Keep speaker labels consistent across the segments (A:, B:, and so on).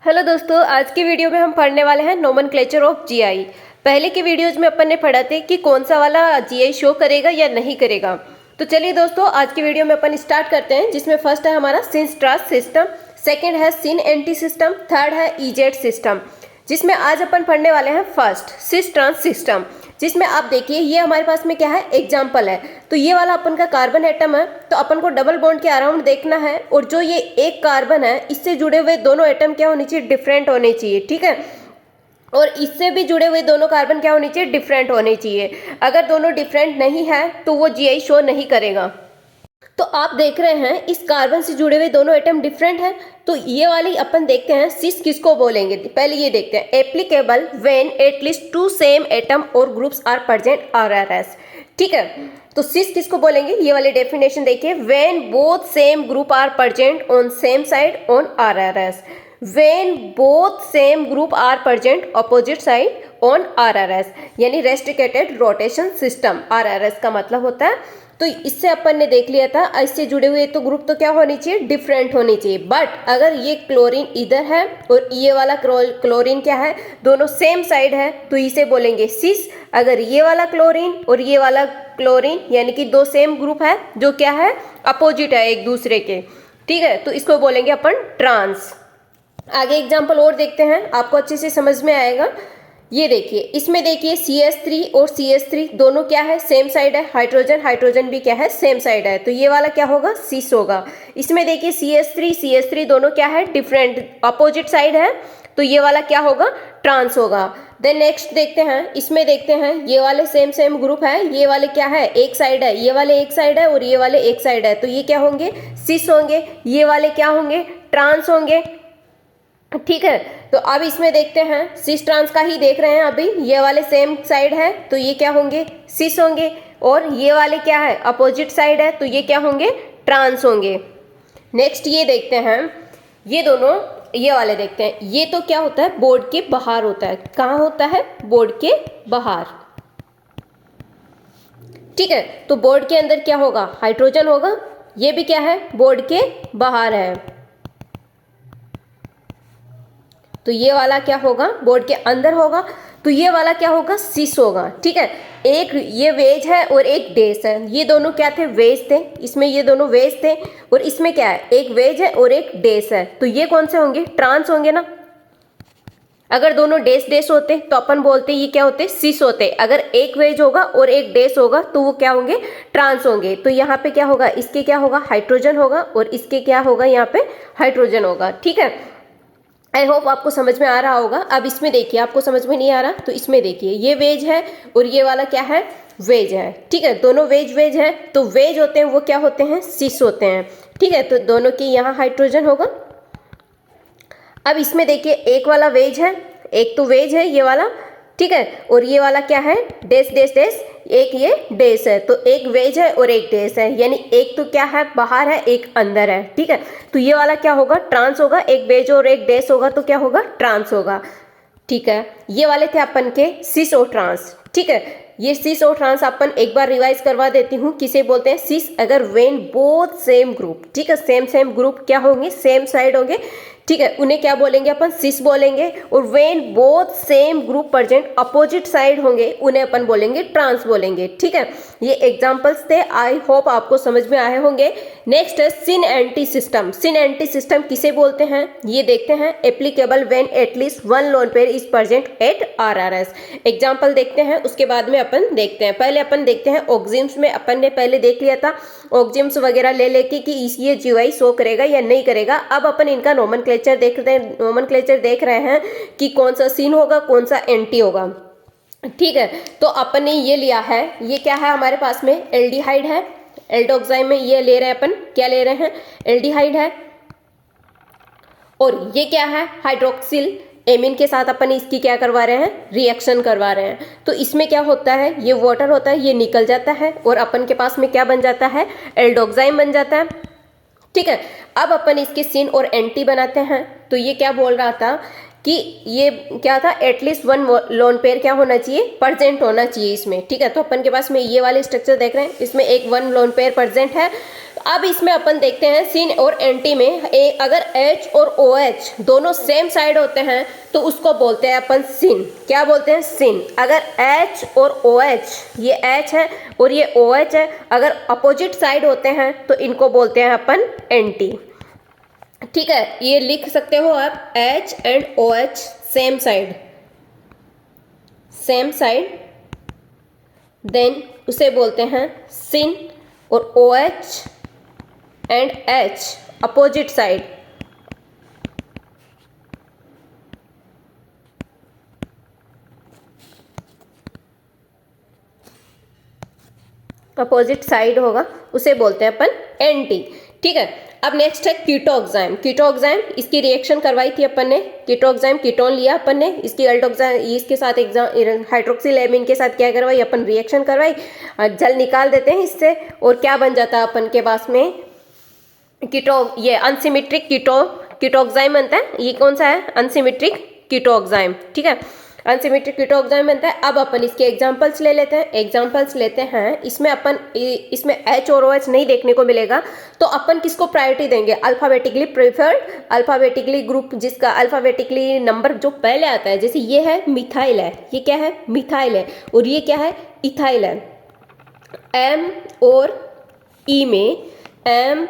A: Hello दोस्तों, आज की वीडियो में हम पढ़ने वाले हैं नोमेनक्लेचर ऑफ जीआई। पहले की वीडियोज में अपन ने पढ़ा थे कि कौन सा वाला जीआई शो करेगा या नहीं करेगा। तो चलिए दोस्तों, आज की वीडियो में अपन स्टार्ट करते हैं, जिसमें फर्स्ट है हमारा सिंस ट्रांस सिस्टम, सेकंड है सिन एंटी सिस्टम, थर्ड है ईजेड सिस्टम। जिसमें आज अपन पढ़ने वाले हैं फर्स्ट सिस ट्रांस सिस्टम, जिसमें आप देखिए ये हमारे पास में क्या है, एग्जाम्पल है। तो ये वाला अपन का कार्बन एटम है, तो अपन को डबल बॉन्ड के अराउंड देखना है, और जो ये एक कार्बन है इससे जुड़े हुए दोनों एटम क्या होने चाहिए, डिफरेंट होने चाहिए, ठीक है। और इससे भी जुड़े हुए दोनों कार्बन क्या होने चाहिए, डिफरेंट होने चाहिए। अगर दोनों डिफरेंट नहीं है तो वो जीआई शो नहीं करेगा। तो आप देख रहे हैं इस कार्बन से जुड़े हुए दोनों एटम डिफरेंट हैं, तो ये वाली अपन देखते हैं सिस किसको बोलेंगे। पहले ये देखते हैं, applicable when at least to same atom और ग्रुप्स आर प्रेजेंट आरआरएस, ठीक है। तो सिस किसको बोलेंगे, ये वाली डेफिनेशन देखिए, when both same group are present on same side on RRS, when both same group are present opposite side on RRS, यानी रेस्ट्रिक्टेड रोटेशन सिस्टम। आरआरएस का मतलब होता है, तो इससे अपन ने देख लिया था, इससे जुड़े हुए तो ग्रुप तो क्या होनी चाहिए, डिफरेंट होनी चाहिए। बट अगर ये क्लोरीन इधर है और ये वाला क्लोरीन क्या है, दोनों सेम साइड है, तो इसे बोलेंगे सिस। अगर ये वाला क्लोरीन और ये वाला क्लोरीन यानी कि दो सेम ग्रुप है जो क्या है, अपोजिट है एक दूसरे के, ठीक है, तो इसको बोलेंगे अपन ट्रांस। आगे एग्जाम्पल और देखते हैं, आपको अच्छे से समझ में आएगा। ये देखिए, इसमें देखिए CH3 और CH3 दोनों क्या है, सेम साइड है। हाइड्रोजन हाइड्रोजन भी क्या है, सेम साइड है, तो ये वाला क्या होगा, सिस होगा। इसमें देखिए CH3 दोनों क्या है, डिफरेंट अपोजिट साइड है, तो ये वाला क्या होगा, ट्रांस होगा। देन नेक्स्ट देखते हैं, इसमें देखते हैं ये वाले सेम सेम ग्रुप है, ये वाले क्या है, एक साइड है, ये वाले एक साइड है और ये वाले एक साइड है, तो ये क्या होंगे, सिस होंगे। ये वाले क्या होंगे, ट्रांस होंगे, ठीक है। तो अब इसमें देखते हैं, सिस ट्रांस का ही देख रहे हैं अभी, ये वाले सेम साइड है तो ये क्या होंगे, सिस होंगे, और ये वाले क्या है, अपोजिट साइड है, तो ये क्या होंगे, ट्रांस होंगे। नेक्स्ट ये देखते हैं, ये दोनों ये वाले देखते हैं, ये तो क्या होता है, बोर्ड के बाहर होता है। कहाँ होता है, बोर्ड के बाहर, ठीक है। तो बोर्ड के अंदर क्या होगा, हाइड्रोजन होगा, ये भी क्या है, बोर्ड के बाहर है, तो ये वाला क्या होगा, बोर्ड के अंदर होगा, तो ये वाला क्या होगा, सिस होगा, ठीक है। एक ये वेज है और एक डेस है, ये दोनों क्या थे, वेज थे, इसमें ये दोनों वेज थे, और इसमें क्या है, एक वेज है और एक डेस है, तो ये कौन से होंगे, ट्रांस होंगे ना। अगर दोनों डेस डेस होते तो अपन बोलते ये क्या होते, सिस होते। अगर एक वेज होगा और एक डेस होगा तो वो क्या होंगे, ट्रांस होंगे। तो यहाँ पे क्या होगा, इसके क्या होगा, हाइड्रोजन होगा, और इसके क्या होगा, यहाँ पे हाइड्रोजन होगा, ठीक है। आई होप आपको समझ में आ रहा होगा। अब इसमें देखिए, आपको समझ में नहीं आ रहा तो इसमें देखिए, ये वेज है और ये वाला क्या है, वेज है, ठीक है। दोनों वेज वेज है, तो वेज होते हैं वो क्या होते हैं, सिस होते हैं, ठीक है। तो दोनों की यहाँ हाइड्रोजन होगा। अब इसमें देखिए, एक वाला वेज है, एक तो वेज है ये वाला, ठीक है, और ये वाला क्या है, डेस डेस डेस, एक ये डेस है, तो एक वेज है और एक डेस है, यानी एक तो क्या है, बाहर है, एक अंदर है, ठीक है। तो ये वाला क्या होगा, ट्रांस होगा। एक वेज और एक डेस होगा तो क्या होगा, ट्रांस होगा, ठीक है। ये वाले थे अपन के सिस और ट्रांस, ठीक है। ये सिस और ट्रांस अपन एक बार रिवाइज करवा देती हूँ, किसे बोलते हैं, सिस अगर व्हेन बोथ सेम ग्रुप, ठीक है, सेम सेम ग्रुप क्या होंगे, सेम साइड होंगे, ठीक है, उन्हें क्या बोलेंगे अपन, सिस बोलेंगे। और when both same group present opposite side होंगे, उन्हें अपन बोलेंगे ट्रांस बोलेंगे, ठीक है। ये एग्जांपल्स थे, आई होप आपको समझ में आए होंगे। नेक्स्ट है सिन एंटी सिस्टम। सिन एंटी सिस्टम किसे बोलते हैं, ये देखते हैं, applicable when at least one lone pair is present at RRS. Example देखते हैं, उसके बाद में अपन देखते हैं। पहले अपन देखते हैं ऑक्जिम्स में, अपन ने पहले देख लिया था ऑक्जिम्स वगैरह ले लेके कि ये जीआई शो करेगा या नहीं करेगा। अब अपन इनका नोमेनक्लेचर देखते हैं, नोमेनक्लेचर देख रहे हैं कि कौन सा सिन होगा, कौन सा एंटी होगा, ठीक है। तो अपन ने ये लिया है, ये क्या है हमारे पास में, एल्डिहाइड है। एल्डोक्साइम में ये ले रहे हैं अपन, क्या ले रहे हैं, एल्डिहाइड है, और ये क्या है, हाइड्रोक्सिल एमीन के साथ अपन इसकी क्या करवा रहे हैं, रिएक्शन करवा रहे हैं। तो इसमें क्या होता है, ये वाटर होता है, ये निकल जाता है, और अपन के पास में क्या बन जाता है, एल्डोक्साइम बन जाता है, ठीक है। अब अपन इसके सिन और एंटी बनाते हैं। तो ये क्या बोल रहा था कि ये क्या था, एटलीस्ट वन लोन पेयर क्या होना चाहिए, प्रेजेंट होना चाहिए इसमें, ठीक है। तो अपन के पास में ये वाले स्ट्रक्चर देख रहे हैं, इसमें एक वन लोन पेयर प्रेजेंट है, अब इसमें अपन देखते हैं सिन और एंटी में अगर H और OH दोनों सेम साइड होते हैं तो उसको बोलते हैं अपन सिन। क्या बोलते हैं? सिन। अगर H और OH, ये H है और ये OH है, अगर अपोजिट साइड होते हैं तो इनको बोलते हैं अपन एंटी। ठीक है, ये लिख सकते हो आप, H and OH same side, same side, then उसे बोलते हैं सिन। और OH and H opposite side, opposite side होगा, उसे बोलते हैं अपन एंटी। ठीक है, अब नेक्स्ट है कीटोक्साइम। कीटोक्साइम, इसकी रिएक्शन करवाई थी अपन ने, कीटोक्साइम कीटोन लिया अपन ने, इसकी अल्टोक्साइम इसके साथ हाइड्रोक्सिल के साथ क्या करवाई अपन, रिएक्शन करवाई, जल निकाल देते हैं इससे और क्या बन जाता है अपन के पास में ये अनसिमेट्रिक कीटोक्साइम बनता है। ये कौन सा है? अनसिमेट्रिक कीटोक्साइम। ठीक है, अनसिमेट्रिक कीटोक्साइम बनता है। अब अपन इसके एग्जांपल्स ले लेते हैं। एग्जांपल्स लेते हैं, इसमें H और OH नहीं देखने को मिलेगा तो अपन किसको प्रायोरिटी देंगे? अल्फाबेटिकली प्रेफर्ड, अल्फाबेटिकली ग्रुप जिसका अल्फाबेटिकली नंबर जो पहले आता है, जैसे ये है मिथाइल है, ये क्या है? मिथाइल है, और ये क्या है? इथाइल है। M और E में M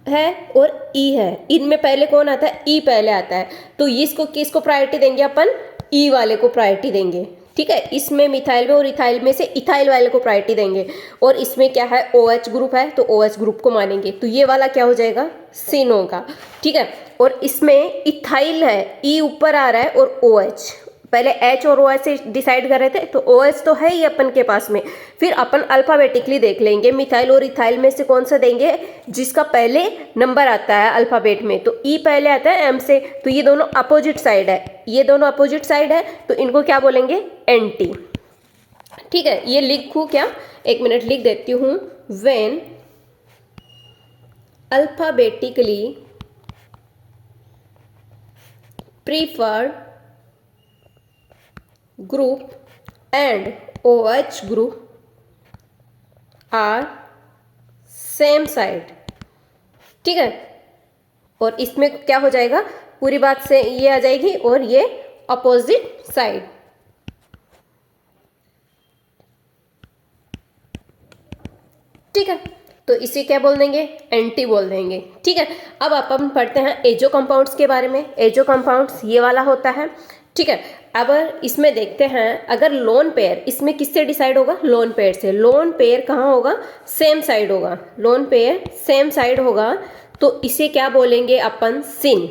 A: है और E है, इनमें पहले कौन आता है? E पहले आता है, तो इसको किसको प्रायोरिटी देंगे अपन? E वाले को प्रायोरिटी देंगे। ठीक है, इसमें मिथाइल में और इथाइल में से इथाइल वाले को प्रायोरिटी देंगे, और इसमें क्या है? OH ग्रुप है तो OH ग्रुप को मानेंगे, तो ये वाला क्या हो जाएगा? सिन होगा। ठीक है, और इसमें इथाइल है, E ऊपर आ रहा है और OH, पहले H और OH से डिसाइड कर रहे थे तो OH तो है ही अपन के पास में, फिर अपन अल्फाबेटिकली देख लेंगे मिथाइल और इथाइल में से कौन सा देंगे जिसका पहले नंबर आता है अल्फाबेट में, तो E पहले आता है M से, तो ये दोनों अपोजिट साइड है, ये दोनों अपोजिट साइड है, तो इनको क्या बोलेंगे? एंटी। ठीक है, ये लिखूँ क्या? एक मिनट लिख देती हूँ। When alphabetically preferred group and OH group are same side। ठीक है, और इसमें क्या हो जाएगा? पूरी बात से ये आ जाएगी और ये अपोजिट साइड। ठीक है, तो इसे क्या बोल देंगे? एंटी बोल देंगे। ठीक है, अब अपन पढ़ते हैं एजो कंपाउंड्स के बारे में। एजो कंपाउंड्स ये वाला होता है। ठीक है, अब इसमें देखते हैं, अगर लोन पेयर, इसमें किससे डिसाइड होगा? लोन पेयर से। लोन पेयर कहाँ होगा? सेम साइड होगा। लोन पेयर सेम साइड होगा तो इसे क्या बोलेंगे अपन? सिन।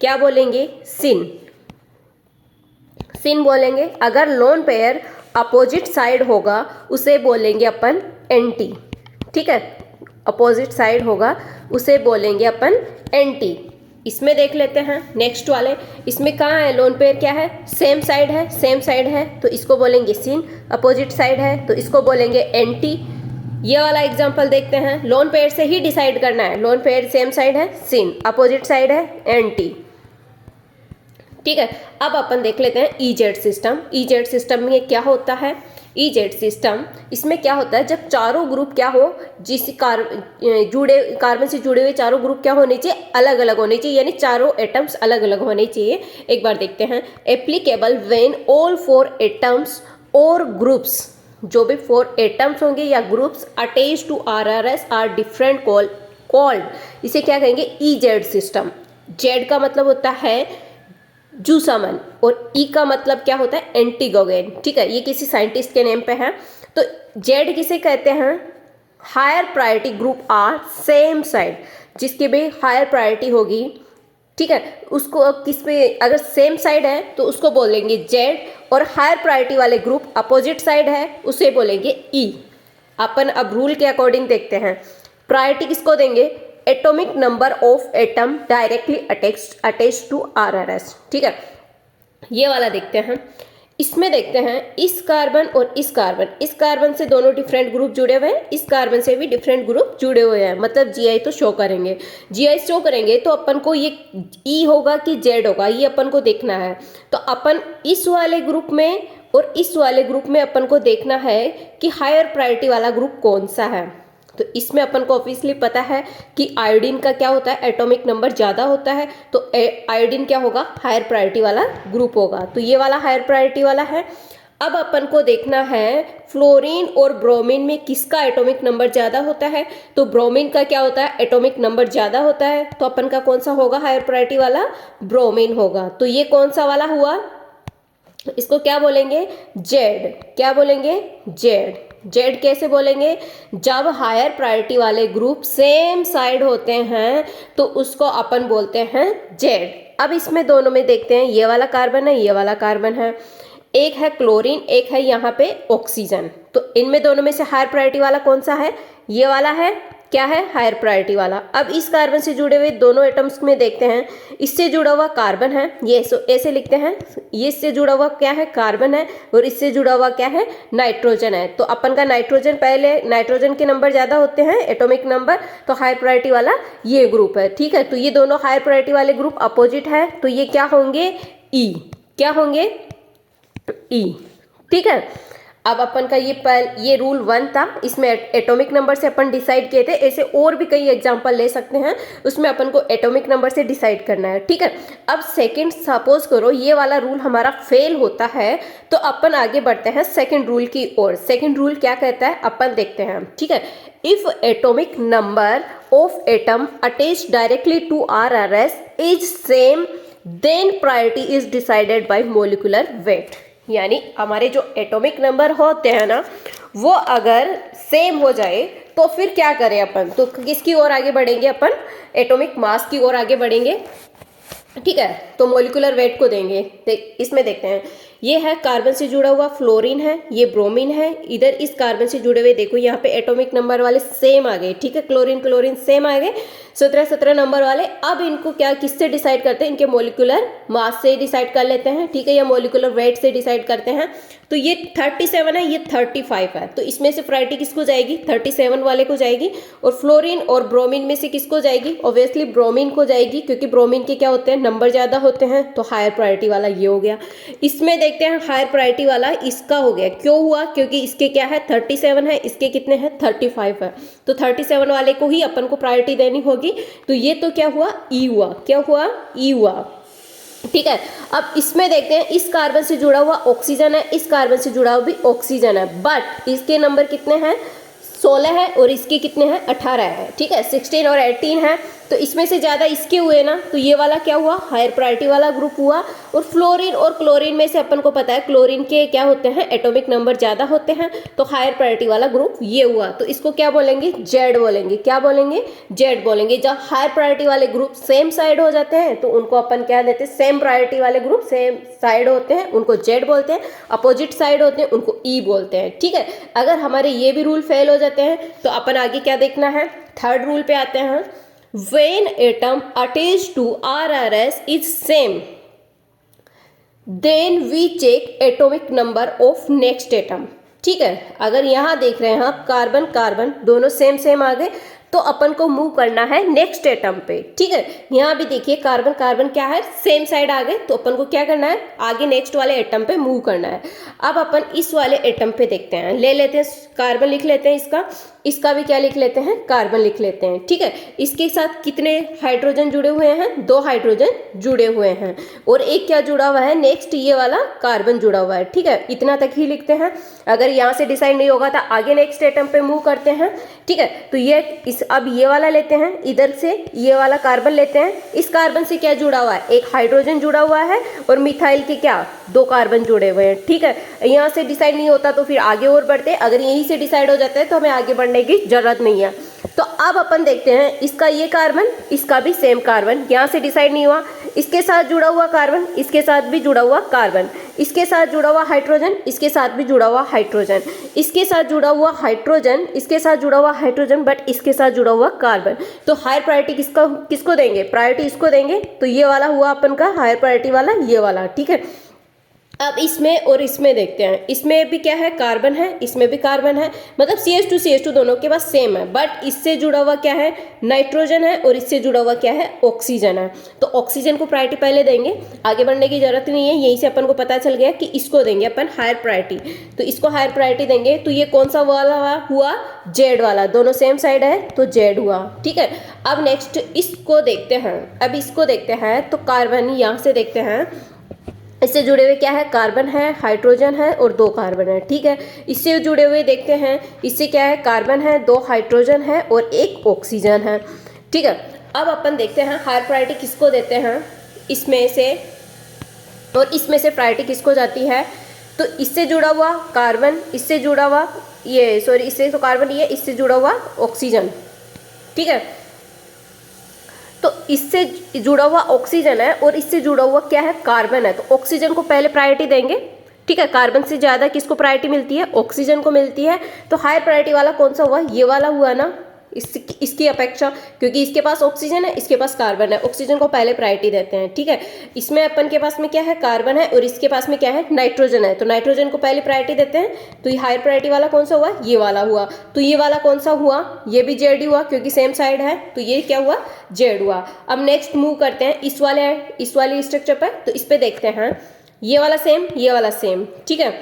A: क्या बोलेंगे? सिन। सिन बोलेंगे। अगर लोन पेयर अपोजिट साइड होगा उसे बोलेंगे अपन एंटी। ठीक है, अपोजिट साइड होगा उसे बोलेंगे अपन एंटी। इसमें देख लेते हैं नेक्स्ट वाले, इसमें कहाँ है? लोन पेयर क्या है? सेम साइड है, सेम साइड है तो इसको बोलेंगे सिन। अपोजिट साइड है तो इसको बोलेंगे एंटी। ये वाला एग्जांपल देखते हैं, लोन पेयर से ही डिसाइड करना है। लोन पेयर सेम साइड है सिन, अपोजिट साइड है एंटी। ठीक है, अब अपन देख लेते हैं ईजेड सिस्टम। ईजेड सिस्टम में क्या होता है? ईजेड सिस्टम, इसमें क्या होता है? जब चारों ग्रुप क्या हो, कार्बन से जुड़े हुए चारों ग्रुप क्या होने चाहिए? अलग अलग होने चाहिए, यानी चारों एटम्स अलग अलग होने चाहिए। एक बार देखते हैं, एप्लीकेबल व्हेन ऑल 4 एटम्स और ग्रुप्स, जो भी 4 एटम्स होंगे या groups attached to RRS are different called, इसे क्या कहेंगे? EEZ system. जेड का मतलब होता है जूसामन और ई का मतलब क्या होता है? एंटीगोगेन। ठीक है, ये किसी साइंटिस्ट के नेम पे है। तो जेड किसे कहते हैं? Higher priority group are same side, जिसकी भी हायर प्रायोरिटी होगी। ठीक है, उसको किस पे अगर सेम साइड है तो उसको बोलेंगे जेड, और हायर प्रायोरिटी वाले ग्रुप अपोजिट साइड है उसे बोलेंगे ई। अपन अब रूल के अकॉर्डिंग देखते हैं, प्रायोरिटी किसको देंगे? Atomic number of atom directly attached to RRS। ठीक है, ये वाला देखते हैं। इसमें देखते हैं इस कार्बन और इस कार्बन से दोनों डिफरेंट ग्रुप जुड़े हुए हैं, इस कार्बन से भी डिफरेंट ग्रुप जुड़े हुए हैं, मतलब GI तो शो करेंगे। GI शो करेंगे तो अपन को ये E होगा कि Z होगा, ये अपन को देखना है। तो अपन इस वाले ग्रुप में और इस वाले ग्रुप में अपन को देखना है कि हायर प्रायोरिटी वाला ग्रुप कौन सा है। तो इसमें अपन को ऑब्वियसली पता है कि आयोडीन का क्या होता है, एटॉमिक नंबर ज़्यादा होता है, तो आयोडीन क्या होगा, हायर प्रायोरिटी वाला ग्रुप होगा। तो ये वाला हायर प्रायोरिटी वाला है। अब अपन को देखना है फ्लोरीन और ब्रोमीन में किसका एटॉमिक नंबर ज़्यादा होता है। तो ब्रोमीन का क्या होता है, एटॉमिक नंबर ज़्यादा होता है, तो अपन का कौन सा होगा, हायर प्रायोरिटी वाला ब्रोमीन होगा। तो ये कौन सा वाला हुआ, इसको क्या बोलेंगे, जेड। क्या बोलेंगे, जेड। जेड कैसे बोलेंगे, जब हायर प्रायोरिटी वाले ग्रुप सेम साइड होते हैं तो उसको अपन बोलते हैं जेड। अब इसमें दोनों में देखते हैं, ये वाला कार्बन है, ये वाला कार्बन है, एक है क्लोरीन, एक है यहाँ पे ऑक्सीजन। तो इनमें दोनों में से हायर प्रायोरिटी वाला कौन सा है, ये वाला है। क्या है, हायर प्रायोरिटी वाला। अब इस कार्बन से जुड़े हुए दोनों एटम्स में देखते हैं, इससे जुड़ा हुआ कार्बन है, ये ऐसे लिखते हैं, ये इससे जुड़ा हुआ क्या है, कार्बन है, और इससे जुड़ा हुआ क्या है, नाइट्रोजन है। तो अपन का नाइट्रोजन, पहले नाइट्रोजन के नंबर ज़्यादा होते हैं एटॉमिक नंबर, तो हायर प्रायोरिटी वाला ये ग्रुप है। ठीक है, तो ये दोनों हायर प्रायोरिटी वाले ग्रुप अपोजिट है, तो ये क्या होंगे, ई। क्या होंगे, ई। ठीक है, अब अपन का ये रूल 1 था, इसमें एटॉमिक नंबर से अपन डिसाइड किए थे। ऐसे और भी कई एग्जांपल ले सकते हैं, उसमें अपन को एटॉमिक नंबर से डिसाइड करना है। ठीक है, अब सेकंड, सपोज करो ये वाला रूल हमारा फेल होता है, तो अपन आगे बढ़ते हैं सेकंड रूल की ओर। सेकंड रूल क्या कहता है, अपन देखते हैं। ठीक है, if atomic number of atom attached directly to RRS is same then priority is decided by molecular weight. यानी हमारे जो एटॉमिक नंबर होते हैं ना, वो अगर सेम हो जाए तो फिर क्या करें अपन, तो किसकी ओर आगे बढ़ेंगे, अपन एटॉमिक मास की ओर आगे बढ़ेंगे। ठीक है, तो मॉलिक्यूलर वेट को देंगे। इसमें देखते हैं, ये है कार्बन से जुड़ा हुआ फ्लोरीन है, ये ब्रोमीन है, इधर इस कार्बन से जुड़े हुए देखो यहाँ पे एटॉमिक नंबर वाले सेम आ गए। ठीक है, क्लोरीन क्लोरीन सेम आ गए, 17 नंबर वाले। अब इनको क्या, किससे डिसाइड करते हैं, इनके मॉलिक्यूलर मास से डिसाइड कर लेते हैं। ठीक है, या मॉलिक्यूलर वेट से डिसाइड करते हैं। तो ये 37 है, ये 35 है, तो इसमें से प्रायोरिटी किसको जाएगी, 37 वाले को जाएगी। और फ्लोरीन और ब्रोमीन में से किसको जाएगी, ऑब्वियसली ब्रोमीन को जाएगी, क्योंकि ब्रोमीन के क्या होते हैं, नंबर ज़्यादा होते हैं, तो हायर प्रायोरिटी वाला ये हो गया। इसमें देखते हैं हायर प्रायोरिटी वाला इसका हो गया, क्यों हुआ, क्योंकि इसके क्या है, 37 है, इसके कितने हैं, 35 है, तो 37 वाले को ही अपन को प्रायोरिटी देनी होगी। तो ये तो क्या हुआ, ई हुआ। क्या हुआ, ई हुआ। ठीक है, अब इसमें देखते हैं, इस कार्बन से जुड़ा हुआ ऑक्सीजन है, इस कार्बन से जुड़ा हुआ भी ऑक्सीजन है, बट इसके नंबर कितने हैं, 16 है, और इसके कितने हैं, 18 है। ठीक है, 16 और 18 है, तो इसमें से ज़्यादा इसके हुए ना, तो ये वाला क्या हुआ, हायर प्रायोरिटी वाला ग्रुप हुआ। और फ्लोरीन और क्लोरीन में से अपन को पता है क्लोरीन के क्या होते हैं, एटॉमिक नंबर ज़्यादा होते हैं, तो हायर प्रायोरिटी वाला ग्रुप ये हुआ। तो इसको क्या बोलेंगे, जेड बोलेंगे। क्या बोलेंगे, जेड बोलेंगे। जब हायर प्रायोरिटी वाले ग्रुप सेम साइड हो जाते हैं तो उनको अपन क्या देते हैं, सेम प्रायोरिटी वाले ग्रुप सेम साइड होते हैं उनको जेड बोलते हैं, अपोजिट साइड होते हैं उनको ई बोलते हैं। ठीक है, अगर हमारे ये भी रूल फेल हो जाते हैं तो अपन आगे क्या देखना है, थर्ड रूल पे आते हैं। When atom attached to RRS is same, then we check atomic number of next atom। ठीक है, अगर यहाँ देख रहे हैं आप कार्बन कार्बन दोनों सेम सेम आ गए, तो अपन को मूव करना है नेक्स्ट एटम पे। ठीक है, यहाँ भी देखिए कार्बन कार्बन क्या है, सेम साइड आ गए, तो अपन को क्या करना है, आगे नेक्स्ट वाले एटम पे मूव करना है। अब अपन इस वाले एटम पे देखते हैं, ले लेते हैं कार्बन लिख लेते हैं, इसका भी क्या लिख लेते हैं, कार्बन लिख लेते हैं। ठीक है, इसके साथ कितने हाइड्रोजन जुड़े हुए हैं, 2 हाइड्रोजन जुड़े हुए हैं, और एक क्या जुड़ा हुआ है, नेक्स्ट ये वाला कार्बन जुड़ा हुआ है। ठीक है, इतना तक ही लिखते हैं। अगर यहाँ से डिसाइड नहीं होगा तो आगे नेक्स्ट एटम पे मूव करते हैं। ठीक है, तो ये अब ये वाला लेते हैं, इधर से ये वाला कार्बन लेते हैं, इस कार्बन से क्या जुड़ा हुआ है, एक हाइड्रोजन जुड़ा हुआ है, और मिथाइल के क्या 2 कार्बन जुड़े हुए हैं। ठीक है, यहाँ से डिसाइड नहीं होता तो फिर आगे और बढ़ते हैं, अगर यहीं से डिसाइड हो जाता है तो हमें आगे बढ़ने की जरूरत नहीं है। तो अब अपन देखते हैं, इसका ये कार्बन, इसका भी सेम कार्बन, यहाँ से डिसाइड नहीं हुआ, इसके साथ जुड़ा हुआ कार्बन, इसके साथ भी जुड़ा हुआ कार्बन, इसके साथ जुड़ा हुआ हाइड्रोजन, इसके साथ भी जुड़ा हुआ हाइड्रोजन, इसके साथ जुड़ा हुआ हाइड्रोजन, इसके साथ जुड़ा हुआ हाइड्रोजन, बट इसके साथ जुड़ा हुआ कार्बन। तो हायर प्रायोरिटी किसको देंगे, प्रायोरिटी इसको देंगे। तो ये वाला हुआ अपन का हायर प्रायोरिटी वाला, ये वाला। ठीक है, अब इसमें और इसमें देखते हैं, इसमें भी क्या है, कार्बन है, इसमें भी कार्बन है, मतलब CH2 दोनों के पास सेम है, बट इससे जुड़ा हुआ क्या है, नाइट्रोजन है, और इससे जुड़ा हुआ क्या है, ऑक्सीजन है। तो ऑक्सीजन को प्रायोरिटी पहले देंगे, आगे बढ़ने की जरूरत नहीं है, यहीं से अपन को पता चल गया कि इसको देंगे अपन हायर प्रायोरिटी। तो इसको हायर प्रायोरिटी देंगे, तो ये कौन सा वाला हुआ, जेड वाला, दोनों सेम साइड है तो जेड हुआ, ठीक है। अब नेक्स्ट इसको देखते हैं, अब इसको देखते हैं, तो कार्बन यहाँ से देखते हैं, इससे जुड़े हुए क्या है, कार्बन है, हाइड्रोजन है और 2 कार्बन है, ठीक है। इससे जुड़े हुए देखते हैं, इससे क्या है, कार्बन है, 2 हाइड्रोजन है और 1 ऑक्सीजन है, ठीक है। अब अपन देखते हैं हायर प्रायोरिटी किसको देते हैं, इसमें से, और इसमें से प्रायोरिटी किसको जाती है, तो इससे जुड़ा हुआ कार्बन, इससे जुड़ा हुआ ये, सॉरी इससे तो कार्बन, ये इससे जुड़ा हुआ ऑक्सीजन, ठीक है। तो इससे जुड़ा हुआ ऑक्सीजन है और इससे जुड़ा हुआ क्या है, कार्बन है, तो ऑक्सीजन को पहले प्रायोरिटी देंगे, ठीक है। कार्बन से ज़्यादा किसको प्रायोरिटी मिलती है, ऑक्सीजन को मिलती है। तो हायर प्रायोरिटी वाला कौन सा हुआ, ये वाला हुआ ना, इसकी अपेक्षा, क्योंकि इसके पास ऑक्सीजन है, इसके पास कार्बन है, ऑक्सीजन को पहले प्रायोरिटी देते हैं, ठीक है। इसमें अपन के पास में क्या है, कार्बन है, और इसके पास में क्या है, नाइट्रोजन है, तो नाइट्रोजन को पहले प्रायोरिटी देते हैं। तो ये हायर प्रायोरिटी वाला कौन सा हुआ, ये वाला हुआ। तो ये वाला कौन सा हुआ, ये भी जेड हुआ, क्योंकि सेम साइड है, तो ये क्या हुआ, जेड हुआ। अब नेक्स्ट मूव करते हैं इस वाले स्ट्रक्चर पर, तो इस पर देखते हैं, ये वाला सेम, ये वाला सेम, ठीक है।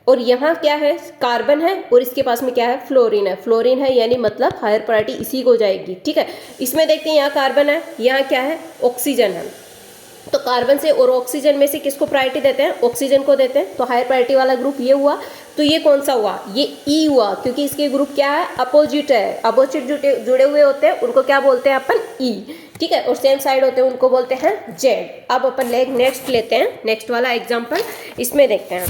A: और यहाँ क्या है, कार्बन है, और इसके पास में क्या है, फ्लोरीन है, फ्लोरीन है, यानी मतलब हायर प्रायोरिटी इसी को जाएगी, ठीक है। इसमें देखते हैं, यहाँ कार्बन है, यहाँ क्या है, ऑक्सीजन है। तो कार्बन से और ऑक्सीजन में से किसको प्रायोरिटी देते हैं, ऑक्सीजन को देते हैं। तो हायर प्रायोरिटी वाला ग्रुप ये हुआ। तो ये कौन सा हुआ, ये ई हुआ, क्योंकि इसके ग्रुप क्या है, अपोजिट है, अपोजिट जुड़े हुए होते हैं उनको क्या बोलते हैं अपन, ई, ठीक है। और सेम साइड होते हैं उनको बोलते हैं जेड। अब अपन नेक्स्ट लेते हैं, नेक्स्ट वाला एग्जाम्पल, इसमें देखते हैं,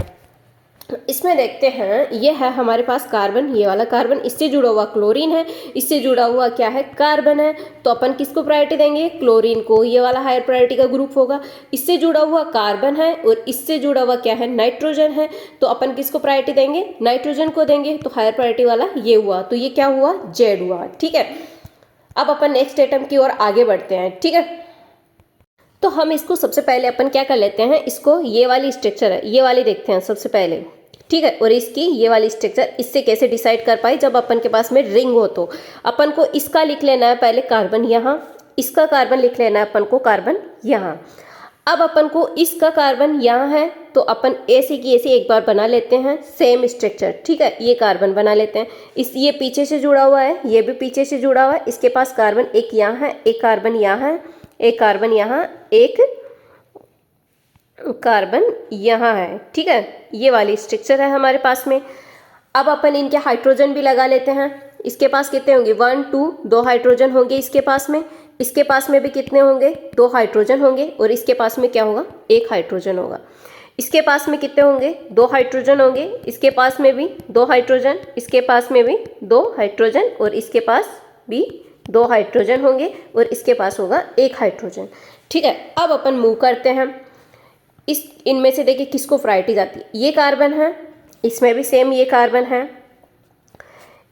A: इसमें देखते हैं, ये है हमारे पास कार्बन, ये वाला कार्बन, इससे जुड़ा हुआ क्लोरीन है, इससे जुड़ा हुआ क्या है, कार्बन है। तो अपन किसको प्रायोरिटी देंगे, क्लोरीन को, ये वाला हायर प्रायोरिटी का ग्रुप होगा। इससे जुड़ा हुआ कार्बन है और इससे जुड़ा हुआ क्या है, नाइट्रोजन है, तो अपन किसको प्रायोरिटी देंगे, नाइट्रोजन को देंगे। तो हायर प्रायोरिटी वाला ये हुआ, तो ये क्या हुआ, जेड हुआ, ठीक है। अब अपन नेक्स्ट आइटम की ओर आगे बढ़ते हैं, ठीक है। तो हम इसको सबसे पहले अपन क्या कर लेते हैं, इसको ये वाली स्ट्रक्चर है, ये वाली देखते हैं सबसे पहले, ठीक है। और इसकी ये वाली स्ट्रक्चर इससे कैसे डिसाइड कर पाए, जब अपन के पास में रिंग हो, तो अपन को इसका लिख लेना है पहले कार्बन यहाँ, इसका कार्बन लिख लेना है अपन को कार्बन यहाँ। अब अपन को इसका कार्बन यहाँ है, तो अपन ऐसे की ऐसे एक बार बना लेते हैं सेम स्ट्रक्चर, ठीक है। ये कार्बन बना लेते हैं, ये पीछे से जुड़ा हुआ है, ये भी पीछे से जुड़ा हुआ है, इसके पास कार्बन एक यहाँ है, एक कार्बन यहाँ है, एक कार्बन यहाँ, एक कार्बन यहाँ है, ठीक है। ये वाली स्ट्रक्चर है हमारे पास में। अब अपन इनके हाइड्रोजन भी लगा लेते हैं। इसके पास कितने होंगे, 1 2 2 हाइड्रोजन होंगे इसके पास में, इसके पास में भी कितने होंगे, 2 हाइड्रोजन होंगे, और इसके पास में क्या होगा, 1 हाइड्रोजन होगा। इसके पास में कितने होंगे, 2 हाइड्रोजन होंगे, इसके पास में भी 2 हाइड्रोजन, इसके पास में भी 2 हाइड्रोजन, और इसके पास भी 2 हाइड्रोजन होंगे, और इसके पास होगा 1 हाइड्रोजन, ठीक है। अब अपन मूव करते हैं, इनमें से देखिए किसको प्रायोरिटी जाती है, ये कार्बन है, इसमें भी सेम ये कार्बन है,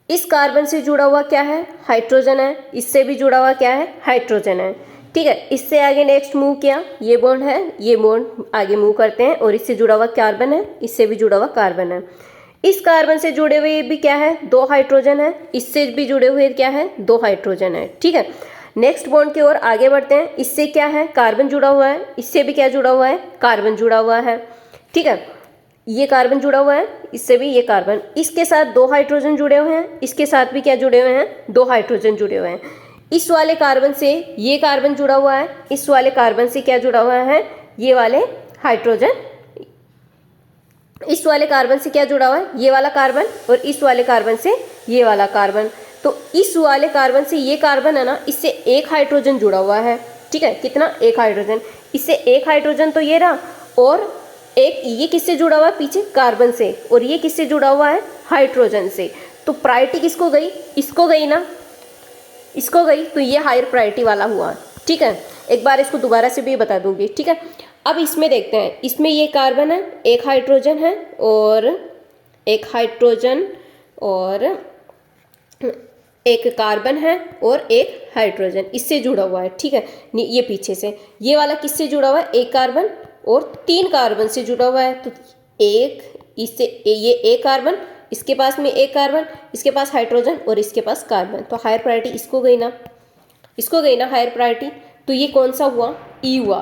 A: इस कार्बन से जुड़ा हुआ क्या है, हाइड्रोजन है, इससे भी जुड़ा हुआ क्या है, हाइड्रोजन है, ठीक है। इससे आगे नेक्स्ट मूव किया, ये बॉन्ड है, ये बॉन्ड आगे मूव करते हैं, और इससे जुड़ा हुआ कार्बन है, इससे भी जुड़ा हुआ कार्बन है। इस कार्बन से जुड़े हुए भी क्या है, 2 हाइड्रोजन है, इससे भी जुड़े हुए क्या है, 2 हाइड्रोजन है, ठीक है। नेक्स्ट बॉन्ड की ओर आगे बढ़ते हैं, इससे क्या है, कार्बन जुड़ा हुआ है, इससे भी क्या जुड़ा हुआ है, कार्बन जुड़ा हुआ है, ठीक है। ये कार्बन जुड़ा हुआ है, इससे भी ये कार्बन, इसके साथ 2 हाइड्रोजन जुड़े हुए हैं, इसके साथ भी क्या जुड़े हुए हैं, 2 हाइड्रोजन जुड़े हुए हैं। इस वाले कार्बन से ये कार्बन जुड़ा हुआ है, इस वाले कार्बन से क्या जुड़ा हुआ है, ये वाले हाइड्रोजन, इस वाले कार्बन से क्या जुड़ा हुआ है, ये वाला कार्बन, और इस वाले कार्बन से ये वाला कार्बन। तो इस वाले कार्बन से ये कार्बन है ना, इससे 1 हाइड्रोजन जुड़ा हुआ है, ठीक है। कितना, 1 हाइड्रोजन, इससे 1 हाइड्रोजन तो ये रहा, और एक ये किससे जुड़ा हुआ है, पीछे कार्बन से, और ये किससे जुड़ा हुआ है, हाइड्रोजन से। तो प्रायोरिटी किसको गई, इसको गई ना, इसको गई, तो ये हायर प्रायोरिटी वाला हुआ, ठीक है। एक बार इसको दोबारा से भी बता दूंगी, ठीक है। अब इसमें देखते हैं, इसमें ये कार्बन है, 1 हाइड्रोजन है, और 1 हाइड्रोजन, और 1 कार्बन है, और 1 हाइड्रोजन इससे जुड़ा हुआ है, ठीक है। ये पीछे से, ये वाला किससे जुड़ा हुआ है, 1 कार्बन और 3 कार्बन से जुड़ा हुआ है। तो एक इससे ये एक कार्बन, इसके पास में एक कार्बन, इसके पास हाइड्रोजन और इसके पास कार्बन, तो हायर प्रायोरिटी इसको गई ना, इसको गई ना हायर प्रायोरिटी। तो ये कौन सा हुआ? ई हुआ।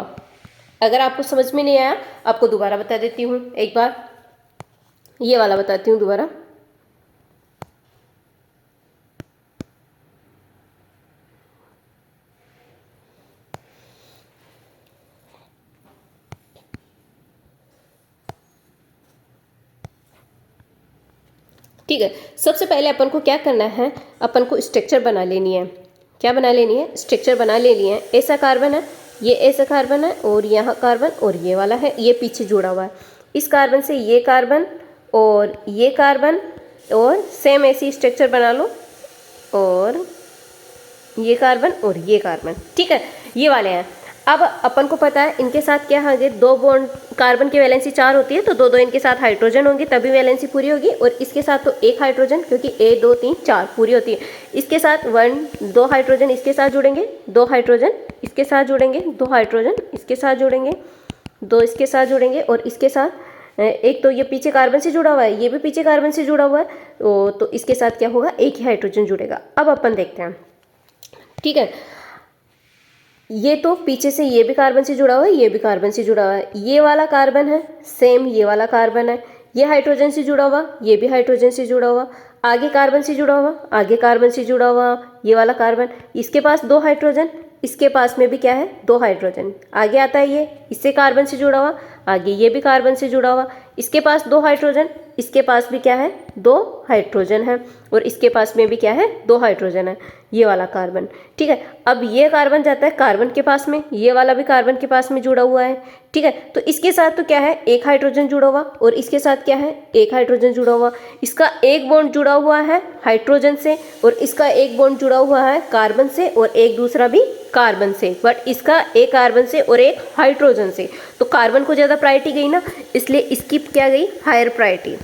A: अगर आपको समझ में नहीं आया, आपको दोबारा बता देती हूँ, एक बार ये वाला बताती हूँ दोबारा। ठीक है, सबसे पहले अपन को क्या करना है, अपन को स्ट्रक्चर बना लेनी है। क्या बना लेनी है? स्ट्रक्चर बना लेनी है। ऐसा कार्बन है, ये ऐसा कार्बन है और यहाँ कार्बन और ये वाला है, ये पीछे जुड़ा हुआ है। इस कार्बन से ये कार्बन और ये कार्बन और सेम ऐसी स्ट्रक्चर बना लो, और ये कार्बन और ये कार्बन। ठीक है, ये वाले हैं। अब अपन को पता है इनके साथ क्या होंगे, 2 बॉन्ड, कार्बन की वैलेंसी 4 होती है तो 2 2 इनके साथ हाइड्रोजन होंगे, तभी वैलेंसी पूरी होगी। और इसके साथ तो 1 हाइड्रोजन, क्योंकि 1 2 3 4 पूरी होती है। इसके साथ 2 हाइड्रोजन इसके साथ जुड़ेंगे, 2 हाइड्रोजन इसके साथ जुड़ेंगे, 2 हाइड्रोजन इसके साथ जुड़ेंगे, 2 इसके साथ जुड़ेंगे, और इसके साथ एक तो ये पीछे कार्बन से जुड़ा हुआ है, ये भी पीछे कार्बन से जुड़ा हुआ है, तो इसके साथ क्या होगा, एक ही हाइड्रोजन जुड़ेगा। अब अपन देखते हैं। ठीक है, ये तो पीछे से ये भी कार्बन से जुड़ा हुआ है, ये भी कार्बन से जुड़ा हुआ है। ये वाला कार्बन है, सेम ये वाला कार्बन है, ये हाइड्रोजन से जुड़ा हुआ, ये भी हाइड्रोजन से जुड़ा हुआ, आगे कार्बन से जुड़ा हुआ, आगे कार्बन से जुड़ा हुआ, ये वाला कार्बन, इसके पास 2 हाइड्रोजन, इसके पास में भी क्या है, 2 हाइड्रोजन। आगे आता है ये, इससे कार्बन से जुड़ा हुआ, आगे ये भी कार्बन से जुड़ा हुआ, इसके पास 2 हाइड्रोजन, इसके पास भी क्या है, 2 हाइड्रोजन है, और इसके पास में भी क्या है, 2 हाइड्रोजन है, ये वाला कार्बन। ठीक है, अब ये कार्बन जाता है कार्बन के पास में, ये वाला भी कार्बन के पास में जुड़ा हुआ है। ठीक है, तो इसके साथ तो क्या है, 1 हाइड्रोजन जुड़ा हुआ, और इसके साथ क्या है, 1 हाइड्रोजन जुड़ा हुआ। इसका एक बॉन्ड जुड़ा हुआ है हाइड्रोजन से, और इसका एक बॉन्ड जुड़ा हुआ है कार्बन से, और एक दूसरा भी कार्बन से, बट इसका एक कार्बन से और एक हाइड्रोजन से। तो कार्बन को ज़्यादा प्रायोरिटी गई ना, इसलिए इसकी क्या गई, हायर प्रायोरिटी।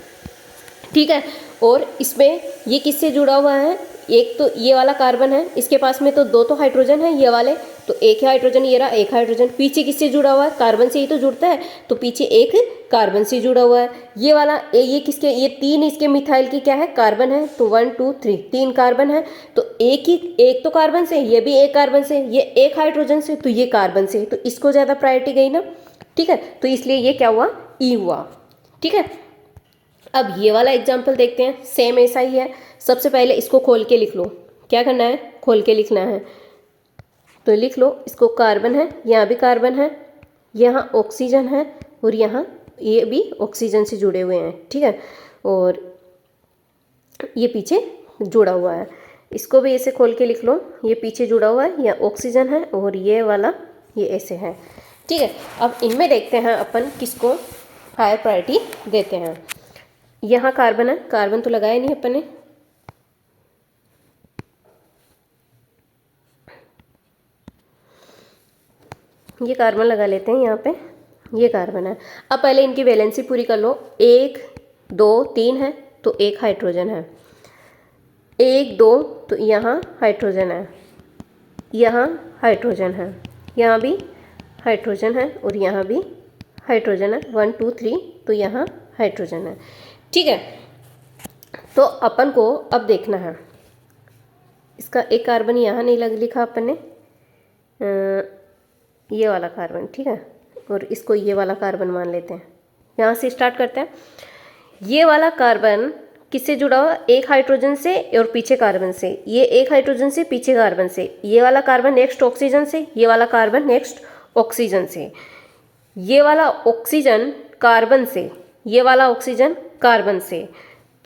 A: ठीक है, और इसमें ये किससे जुड़ा हुआ है, एक तो ये वाला कार्बन है, इसके पास में तो 2 तो हाइड्रोजन है ये वाले, तो एक ही हाइड्रोजन, ये रहा एक हाइड्रोजन। पीछे किससे जुड़ा हुआ है, कार्बन से ही तो जुड़ता है, तो पीछे एक कार्बन से जुड़ा हुआ है। ये वाला ये किसके, ये 3 इसके मिथाइल की क्या है, कार्बन है, तो 1 2 3 3 कार्बन है, तो एक तो कार्बन से, ये भी एक कार्बन से, ये एक हाइड्रोजन से, तो ये कार्बन से, तो इसको ज़्यादा प्रायोरिटी गई ना। ठीक है, तो इसलिए ये क्या हुआ, ई हुआ। ठीक है, अब ये वाला एग्जाम्पल देखते हैं, सेम ऐसा ही है। सबसे पहले इसको खोल के लिख लो, क्या करना है, खोल के लिखना है। तो लिख लो, इसको कार्बन है, यहाँ भी कार्बन है, यहाँ ऑक्सीजन है, और यहाँ ये भी ऑक्सीजन से जुड़े हुए हैं। ठीक है, और ये पीछे जुड़ा हुआ है, इसको भी ऐसे खोल के लिख लो, ये पीछे जुड़ा हुआ है, यहाँ ऑक्सीजन है, और ये वाला ये ऐसे है। ठीक है, अब इनमें देखते हैं अपन किसको हायर प्रायोरिटी देते हैं। यहाँ कार्बन है, कार्बन तो लगाया नहीं अपन ने, ये कार्बन लगा लेते हैं यहाँ पे, ये कार्बन है। अब पहले इनकी वैलेंसी पूरी कर लो, 1 2 3 है, तो 1 हाइड्रोजन है, 1 2, तो यहाँ हाइड्रोजन है, यहाँ हाइड्रोजन है, यहाँ भी हाइड्रोजन है, और यहाँ भी हाइड्रोजन है, 1 2 3, तो यहाँ हाइड्रोजन है। ठीक है, तो अपन को अब देखना है, इसका एक कार्बन यहाँ नहीं लिखा अपन ने, ये वाला कार्बन। ठीक है, और इसको ये वाला कार्बन मान लेते हैं, यहाँ से स्टार्ट करते हैं। ये वाला कार्बन किससे जुड़ा हुआ, एक हाइड्रोजन से और पीछे कार्बन से, ये एक हाइड्रोजन से पीछे कार्बन से, ये वाला कार्बन नेक्स्ट ऑक्सीजन से, ये वाला कार्बन नेक्स्ट ऑक्सीजन से, ये वाला ऑक्सीजन कार्बन से, ये वाला ऑक्सीजन कार्बन से,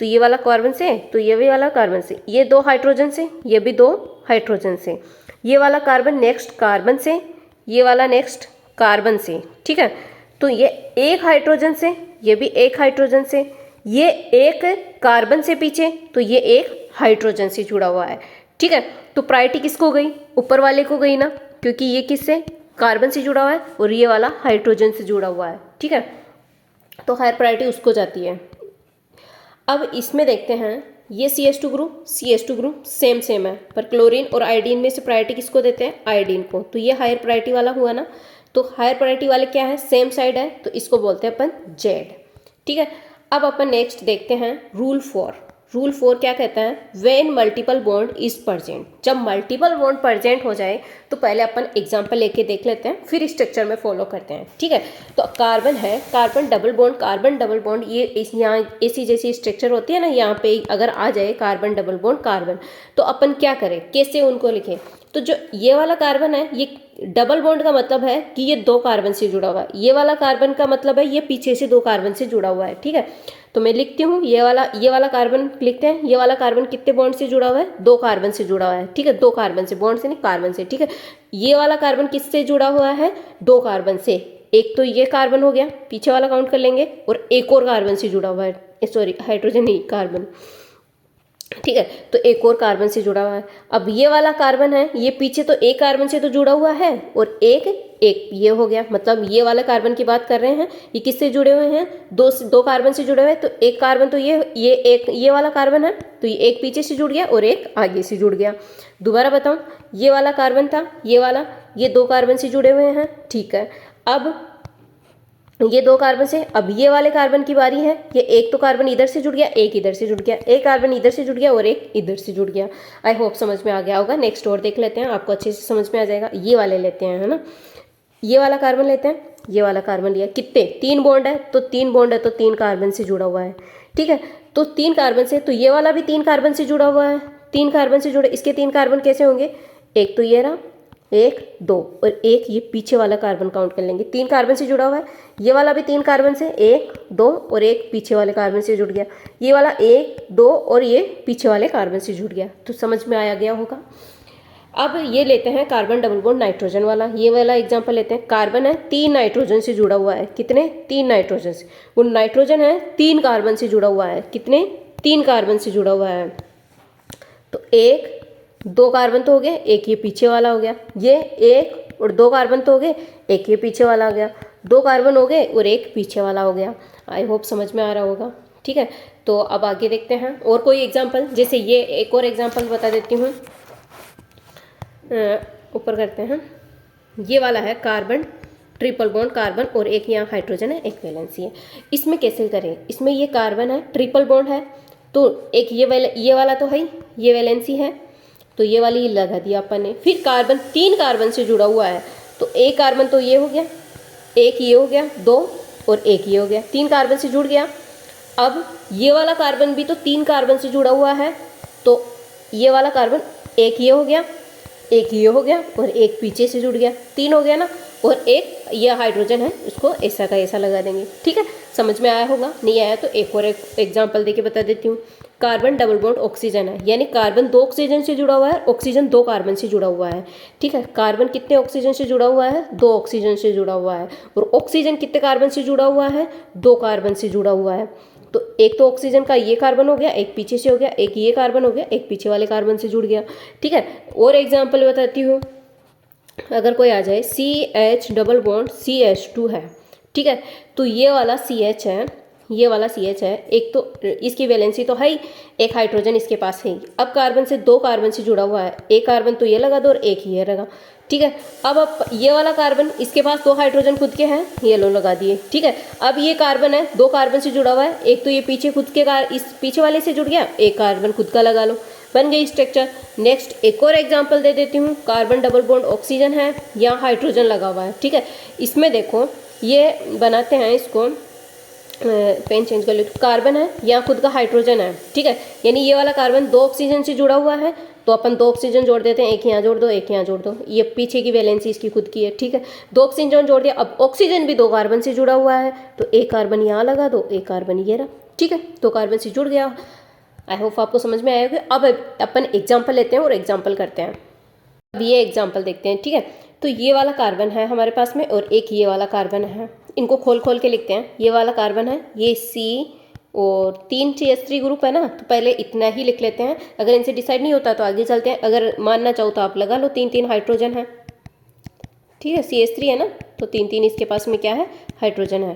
A: तो ये वाला कार्बन से, तो ये भी वाला कार्बन से, ये 2 हाइड्रोजन से, ये भी 2 हाइड्रोजन से, ये वाला कार्बन नेक्स्ट कार्बन से, ये वाला नेक्स्ट कार्बन से। ठीक है, तो ये एक हाइड्रोजन से, ये भी एक हाइड्रोजन से, ये एक कार्बन से पीछे, तो ये एक हाइड्रोजन से जुड़ा हुआ है। ठीक है, तो प्रायोरिटी किसको गई, ऊपर वाले को गई ना, क्योंकि ये किससे, कार्बन से जुड़ा हुआ है, और ये वाला हाइड्रोजन से जुड़ा हुआ है। ठीक है, तो हायर प्रायोरिटी उसको जाती है। अब इसमें देखते हैं, ये CH2 ग्रुप सेम है, पर क्लोरीन और आयोडीन में से प्रायोरिटी किसको देते हैं, आयोडीन को, तो ये हायर प्रायोरिटी वाला हुआ ना। तो हायर प्रायोरिटी वाले क्या है, सेम साइड है, तो इसको बोलते हैं अपन जेड। ठीक है, अब अपन नेक्स्ट देखते हैं रूल 4। रूल 4 क्या कहता है, when multiple bond is present. जब मल्टीपल बॉन्ड प्रेजेंट हो जाए तो पहले अपन एग्जांपल लेके देख लेते हैं, फिर स्ट्रक्चर में फॉलो करते हैं। ठीक है, तो कार्बन है, कार्बन डबल बॉन्ड, ये इस यहाँ ऐसी जैसी स्ट्रक्चर होती है ना, यहाँ पे अगर आ जाए कार्बन डबल बॉन्ड कार्बन, तो अपन क्या करें, कैसे उनको लिखें। तो जो ये वाला कार्बन है, ये डबल बॉन्ड का मतलब है कि ये 2 कार्बन से जुड़ा हुआ है, ये वाला कार्बन का मतलब है ये पीछे से 2 कार्बन से जुड़ा हुआ है। ठीक है, तो मैं लिखती हूँ ये वाला कार्बन लिखते हैं। ये वाला कार्बन कितने बॉन्ड से जुड़ा हुआ है, 2 कार्बन से जुड़ा हुआ है। ठीक है, 2 कार्बन से, बॉन्ड से नहीं, कार्बन से। ठीक है, ये वाला कार्बन किससे जुड़ा हुआ है, 2 कार्बन से। एक तो ये कार्बन हो गया, पीछे वाला काउंट कर लेंगे, और एक और कार्बन से जुड़ा हुआ है, सॉरी हाइड्रोजन नहीं, कार्बन। ठीक है, तो एक और कार्बन से जुड़ा हुआ है। अब ये वाला कार्बन है, ये पीछे तो एक कार्बन से तो जुड़ा हुआ है, और एक ये हो गया, मतलब ये वाला कार्बन की बात कर रहे हैं, ये किससे जुड़े हुए हैं, 2 कार्बन से जुड़े हुए हैं। तो एक कार्बन तो ये वाला कार्बन है, तो ये एक पीछे से जुड़ गया और एक आगे से जुड़ गया। दोबारा बताऊं, ये वाला कार्बन था, ये 2 कार्बन से जुड़े हुए हैं। ठीक है, अब ये 2 कार्बन से, अब ये वाले कार्बन की बारी है, ये एक तो कार्बन इधर से जुड़ गया, एक इधर से जुड़ गया, एक कार्बन इधर से जुड़ गया और एक इधर से जुड़ गया। आई होप समझ में आ गया होगा। नेक्स्ट और देख लेते हैं, आपको अच्छे से समझ में आ जाएगा। ये वाले लेते हैं, है ना, ये वाला कार्बन लेते हैं, ये वाला कार्बन लिया, कितने, 3 बॉन्ड है, तो 3 बॉन्ड है तो 3 कार्बन से जुड़ा हुआ है। ठीक है, तो 3 कार्बन से, तो ये वाला भी 3 कार्बन से जुड़ा हुआ है, 3 कार्बन से जुड़े। इसके 3 कार्बन कैसे होंगे, एक तो ये रहा, 1 2 और एक ये पीछे वाला कार्बन काउंट कर लेंगे, 3 कार्बन से जुड़ा हुआ है। ये वाला भी 3 कार्बन से, 1 2 और एक पीछे वाले कार्बन से जुड़ गया। ये वाला 1 2 और ये पीछे वाले कार्बन से जुड़ गया। तो समझ में आया गया होगा। अब ये लेते हैं कार्बन डबल बॉन्ड नाइट्रोजन वाला, ये वाला एग्जांपल लेते हैं। कार्बन है, 3 नाइट्रोजन से जुड़ा हुआ है, कितने, 3 नाइट्रोजन से। वो नाइट्रोजन है, 3 कार्बन से जुड़ा हुआ है, कितने, 3 कार्बन से जुड़ा हुआ है। तो 2 कार्बन तो हो गए, एक ये पीछे वाला हो गया, ये 1 और 2 कार्बन तो हो गए, एक ये पीछे वाला हो गया, 2 कार्बन हो गए और एक पीछे वाला हो गया। आई होप समझ में आ रहा होगा। ठीक है, तो अब आगे देखते हैं और कोई एग्जांपल, जैसे ये एक और एग्जांपल बता देती हूँ, ऊपर करते हैं। ये वाला है कार्बन ट्रिपल बॉन्ड कार्बन और एक यहाँ हाइड्रोजन है, एक वैलेंसी है। इसमें कैसे करें, इसमें ये कार्बन है, ट्रिपल बॉन्ड है, तो एक ये वाला तो है, ये वैलेंसी है, तो ये वाली लगा दिया अपन ने। फिर कार्बन 3 कार्बन से जुड़ा हुआ है, तो एक कार्बन तो ये हो गया, एक ये हो गया, 2 और एक ये हो गया, 3 कार्बन से जुड़ गया। अब ये वाला कार्बन भी तो 3 कार्बन से जुड़ा हुआ है, तो ये वाला कार्बन एक ये हो गया, एक ये हो गया और एक पीछे से जुड़ गया, 3 हो गया ना, और एक ये हाइड्रोजन है, उसको ऐसा का ऐसा लगा देंगे। ठीक है, समझ में आया होगा। नहीं आया तो एक और एग्जांपल देके बता देती हूँ। कार्बन डबल बॉन्ड ऑक्सीजन है, यानी कार्बन 2 ऑक्सीजन से जुड़ा हुआ है, ऑक्सीजन 2 कार्बन से जुड़ा हुआ है। ठीक है, कार्बन कितने ऑक्सीजन से जुड़ा हुआ है, 2 ऑक्सीजन से जुड़ा हुआ है, और ऑक्सीजन कितने कार्बन से जुड़ा हुआ है, 2 कार्बन से जुड़ा हुआ है। तो एक तो ऑक्सीजन का ये कार्बन हो गया, एक पीछे से हो गया, एक ये कार्बन हो गया, एक पीछे वाले कार्बन से जुड़ गया। ठीक है, और एग्जाम्पल बताती हूँ। अगर कोई आ जाए CH डबल बॉन्ड CH2 है, ठीक है, तो ये वाला CH है, ये वाला CH है, एक तो इसकी वैलेंसी तो है ही, एक हाइड्रोजन इसके पास है ही। अब कार्बन से 2 कार्बन से जुड़ा हुआ है, एक कार्बन तो ये लगा दो और एक ये लगा। ठीक है, अब ये वाला कार्बन, इसके पास 2 हाइड्रोजन खुद के हैं, ये लो लगा दिए। ठीक है, अब ये कार्बन है, 2 कार्बन से जुड़ा हुआ है, एक तो ये पीछे खुद के इस पीछे वाले से जुड़ गया, एक कार्बन खुद का लगा लो, बन गई स्ट्रक्चर। नेक्स्ट एक और एग्जांपल दे देती हूँ। कार्बन डबल बॉन्ड ऑक्सीजन है, यहाँ हाइड्रोजन लगा हुआ है। ठीक है, इसमें देखो ये बनाते हैं, इसको पेन चेंज कर लो। कार्बन है, यहाँ खुद का हाइड्रोजन है। ठीक है, यानी ये वाला कार्बन 2 ऑक्सीजन से जुड़ा हुआ है, तो अपन 2 ऑक्सीजन जोड़ देते हैं, एक यहाँ जोड़ दो, एक यहाँ जोड़ दो, ये पीछे की वैलेंसी इसकी खुद की है। ठीक है, 2 ऑक्सीजन जोड़ दिया। अब ऑक्सीजन भी 2 कार्बन से जुड़ा हुआ है, तो एक कार्बन यहाँ लगा दो, एक कार्बन ये रहा। ठीक है, 2 कार्बन से जुड़ गया। आई होप आपको समझ में आएगा। अब अपन एग्जाम्पल लेते हैं और एग्जाम्पल करते हैं। अब ये एग्जाम्पल देखते हैं। ठीक है, तो ये वाला कार्बन है हमारे पास में और एक ये वाला कार्बन है, इनको खोल खोल के लिखते हैं। ये वाला कार्बन है, ये C और 3 CH3 ग्रुप है ना, तो पहले इतना ही लिख लेते हैं। अगर इनसे डिसाइड नहीं होता तो आगे चलते हैं, अगर मानना चाहो तो आप लगा लो, 3 हाइड्रोजन है। ठीक है, CH3 है ना, तो 3 इसके पास में क्या है, हाइड्रोजन है।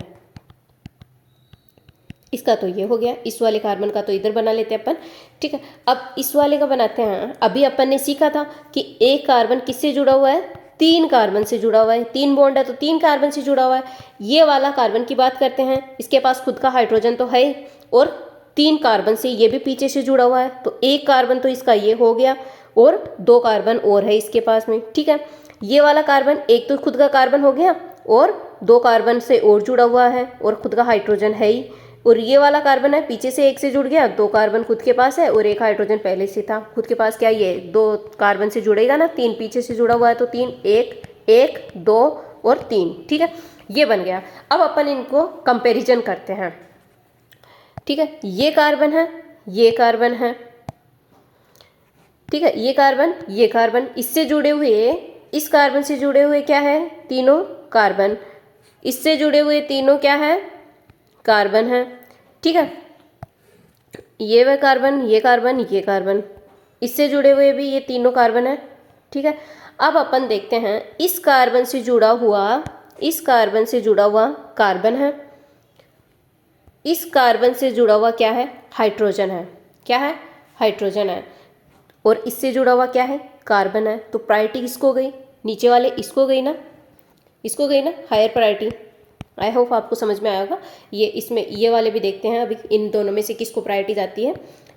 A: इसका तो ये हो गया, इस वाले कार्बन का तो इधर बना लेते हैं अपन। ठीक है, अब इस वाले का बनाते हैं। अभी अपन ने सीखा था कि एक कार्बन किससे जुड़ा हुआ है, 3 कार्बन से जुड़ा हुआ है, 3 बॉन्ड है तो 3 कार्बन से जुड़ा हुआ है। ये वाला कार्बन की बात करते हैं, इसके पास खुद का हाइड्रोजन तो है ही और 3 कार्बन से ये भी पीछे से जुड़ा हुआ है, तो 1 कार्बन तो इसका ये हो गया और 2 कार्बन और है इसके पास में, ठीक है। ये वाला कार्बन एक तो खुद का कार्बन हो गया और 2 कार्बन से और जुड़ा हुआ है और खुद का हाइड्रोजन है ही। और ये वाला कार्बन है पीछे से 1 से जुड़ गया, 2 कार्बन खुद के पास है और 1 हाइड्रोजन पहले से था खुद के पास। क्या ये 2 कार्बन से जुड़ेगा ना, 3 पीछे से जुड़ा हुआ है तो 3, 1 1 2 और 3, ठीक है, ये बन गया। अब अपन इनको कंपैरिजन करते हैं, ठीक है। ये कार्बन है, ये कार्बन है, ठीक है, ये कार्बन इससे जुड़े हुए, इस कार्बन से जुड़े हुए क्या है, तीनों कार्बन, इससे जुड़े हुए तीनों क्या है, कार्बन है, ठीक है। ये वह कार्बन, ये कार्बन, ये कार्बन, इससे जुड़े हुए भी ये तीनों कार्बन है, ठीक है। अब अपन देखते हैं इस कार्बन से जुड़ा हुआ, इस कार्बन से जुड़ा हुआ कार्बन है, इस कार्बन से जुड़ा हुआ क्या है, हाइड्रोजन है, क्या है, हाइड्रोजन है, और इससे जुड़ा हुआ क्या है, कार्बन है। तो प्रायोरिटी किसको गई, नीचे वाले इसको गई ना, इसको गई ना हायर प्रायोरिटी। आई होप आपको समझ में आएगा। ये इसमें ये वाले भी देखते हैं अभी इन दोनों में से किसको प्रायोरिटी जाती है।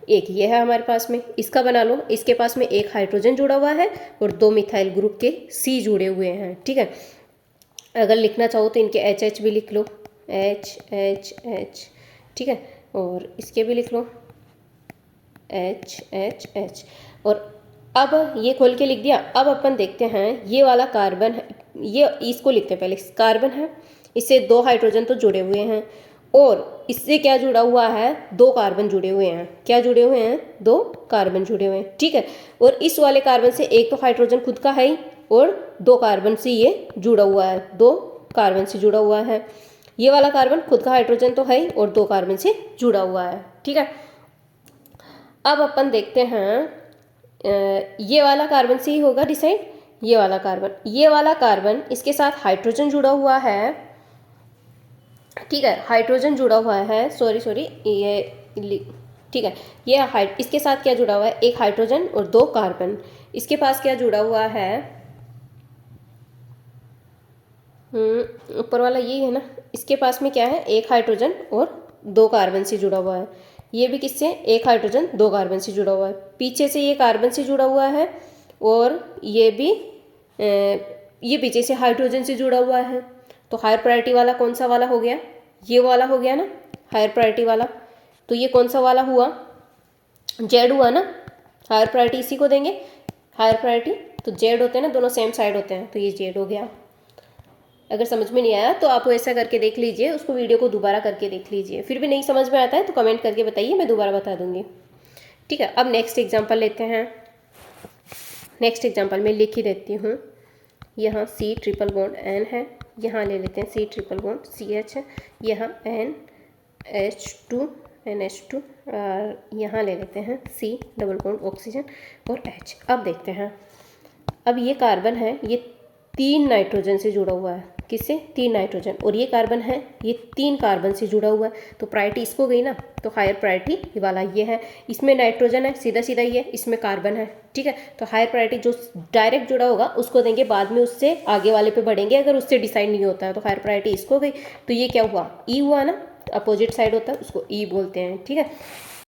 A: एक ये है हमारे पास में, इसका बना लो, इसके पास में 1 हाइड्रोजन जुड़ा हुआ है और 2 मिथाइल ग्रुप के C जुड़े हुए हैं, ठीक है। अगर लिखना चाहो तो इनके HH भी लिख लो, HHH, ठीक है, और इसके भी लिख लो HHH। और अब ये खोल के लिख दिया। अब अपन देखते हैं ये वाला कार्बन है, ये इसको लिखते हैं पहले, कार्बन है, इससे 2 हाइड्रोजन तो जुड़े हुए हैं और इससे क्या जुड़ा हुआ है, 2 कार्बन जुड़े हुए हैं, क्या जुड़े हुए हैं, 2 कार्बन जुड़े हुए हैं, ठीक है। और इस वाले कार्बन से 1 तो हाइड्रोजन खुद का है ही और 2 कार्बन से ये जुड़ा हुआ है, 2 कार्बन से जुड़ा हुआ है। ये वाला कार्बन खुद का हाइड्रोजन तो है ही और 2 कार्बन से जुड़ा हुआ है, ठीक है। अब अपन देखते हैं ये वाला कार्बन से ही होगा डिसाइड, ये वाला कार्बन, ये वाला कार्बन इसके साथ हाइड्रोजन जुड़ा हुआ है, ठीक है, हाइड्रोजन जुड़ा हुआ है, सॉरी ये, ठीक है। ये इसके साथ क्या जुड़ा हुआ है, 1 हाइड्रोजन और 2 कार्बन। इसके पास क्या जुड़ा हुआ है, ऊपर वाला ये है ना, इसके पास में क्या है, 1 हाइड्रोजन और 2 कार्बन से जुड़ा हुआ है। ये भी किससे, 1 हाइड्रोजन 2 कार्बन से जुड़ा हुआ है। पीछे से ये कार्बन से जुड़ा हुआ है और ये भी ये पीछे से हाइड्रोजन से जुड़ा हुआ है। तो हायर प्रायोरिटी वाला कौन सा वाला हो गया, ये वाला हो गया ना हायर प्रायोरिटी वाला। तो ये कौन सा वाला हुआ, जेड हुआ ना, हायर प्रायोरिटी इसी को देंगे हायर प्रायोरिटी। तो जेड होते हैं ना, दोनों सेम साइड होते हैं, तो ये जेड हो गया। अगर समझ में नहीं आया तो आप ऐसा करके देख लीजिए, उसको वीडियो को दोबारा करके देख लीजिए। फिर भी नहीं समझ में आता है तो कमेंट करके बताइए, मैं दोबारा बता दूंगी, ठीक है। अब नेक्स्ट एग्जांपल लेते हैं। नेक्स्ट एग्जांपल में लिख ही देती हूँ। यहाँ C ट्रिपल बॉन्ड N है, यहाँ ले लेते हैं C ट्रिपल बॉन्ड CH है, यहाँ NH2 NH2, और यहाँ ले लेते हैं C डबल बॉन्ड ऑक्सीजन और H। अब देखते हैं, अब ये कार्बन है, ये 3 नाइट्रोजन से जुड़ा हुआ है, किससे, 3 नाइट्रोजन, और ये कार्बन है, ये 3 कार्बन से जुड़ा हुआ है। तो प्रायोरिटी इसको गई ना, तो हायर प्रायोरिटी वाला ये है, इसमें नाइट्रोजन है, सीधा सीधा ये, इसमें कार्बन है, ठीक है। तो हायर प्रायोरिटी जो डायरेक्ट जुड़ा होगा उसको देंगे, बाद में उससे आगे वाले पे बढ़ेंगे अगर उससे डिसाइड नहीं होता है। तो हायर प्रायोरिटी इसको गई, तो ये क्या हुआ, ई हुआ ना, अपोजिट साइड होता है उसको ई बोलते हैं, ठीक है।